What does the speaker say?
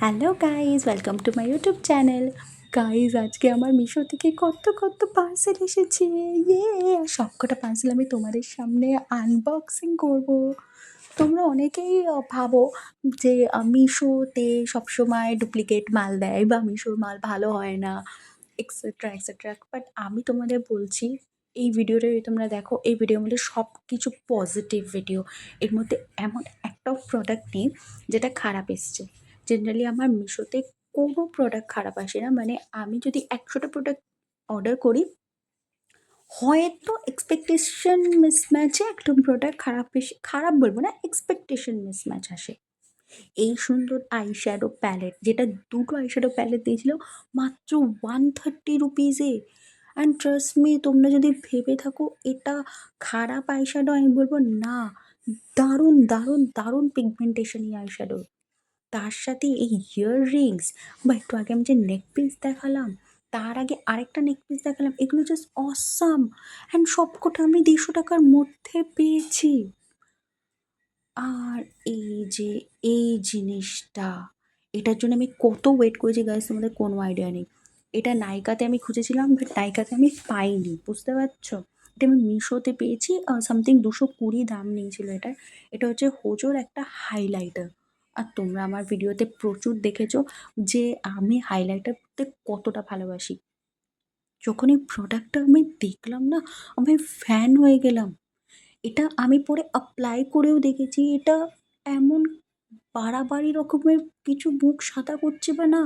Hello guys, welcome to my YouTube channel. Guys, আজকে আমার মিশো থেকে কত কত পার্সেল এসেছে। ইয়ে, সবকটা পার্সেল আমি তোমাদের সামনে আনবক্সিং করব। তোমরা অনেকেই ভাবো যে মিশোতে সবসময় ডুপ্লিকেট মাল দেয় বা মিশোর মাল ভালো হয় না, এক্সেট্রা এক্সেট্রা। বাট আমি তোমাদের বলছি, এই ভিডিওটা যদি তোমরা দেখো, এই ভিডিওর মধ্যে সব কিছু পজিটিভ ভিডিও। এর মধ্যে এমন একটাও প্রোডাক্ট নেই যেটা খারাপ এসছে। জেনারেলি আমার মিশোতে কোনো প্রোডাক্ট খারাপ আসে না। মানে আমি যদি ১০০টা প্রোডাক্ট অর্ডার করি, হয়তো এক্সপেকটেশন মিসম্যাচে একটা প্রোডাক্ট খারাপ বলবো না, এক্সপেকটেশন মিসম্যাচ আসে। এই সুন্দর আইশ্যাডো প্যালেট, যেটা দুটো আইশ্যাডো প্যালেট দিয়েছিল মাত্র 130 রুপিজে। অ্যান্ড ট্রাস্ট মি, তোমরা যদি ভেবে থাকো এটা খারাপ আইশ্যাডো, আমি বলবো না, দারুণ দারুণ দারুণ পিগমেন্টেশন এই আইশ্যাডো। তার সাথে এই ইয়াররিংস বা একটু আগে আমি যে নেক পিস দেখালাম, তার আগে আরেকটা নেক পিস দেখালাম, এগুলো জাস্ট অসাম। অ্যান্ড সবকটা আমি 150 টাকার মধ্যে পেয়েছি। আর এই যে এই জিনিসটা, এটার জন্য আমি কত ওয়েট করেছি গাইস, তোমাদের কোনো আইডিয়া নেই। এটা নাইকাতে আমি খুঁজেছিলাম, বাট নাইকাতে আমি পাইনি, বুঝতে পারছো। এটা আমি মিশোতে পেয়েছি, সামথিং 220 দাম নিয়েছিল এটার। এটা হচ্ছে হোজোর একটা হাইলাইটার। আর তোমরা আমার ভিডিওতে প্রচুর দেখেছো যে আমি হাইলাইটার করতে কতটা ভালোবাসি। যখন এই প্রোডাক্টটা আমি দেখলাম না, আমি ফ্যান হয়ে গেলাম। এটা আমি পরে অ্যাপ্লাই করেও দেখেছি, এটা এমন বাড়াবাড়ি রকমের কিছু মুখ সাদা করছে বা না,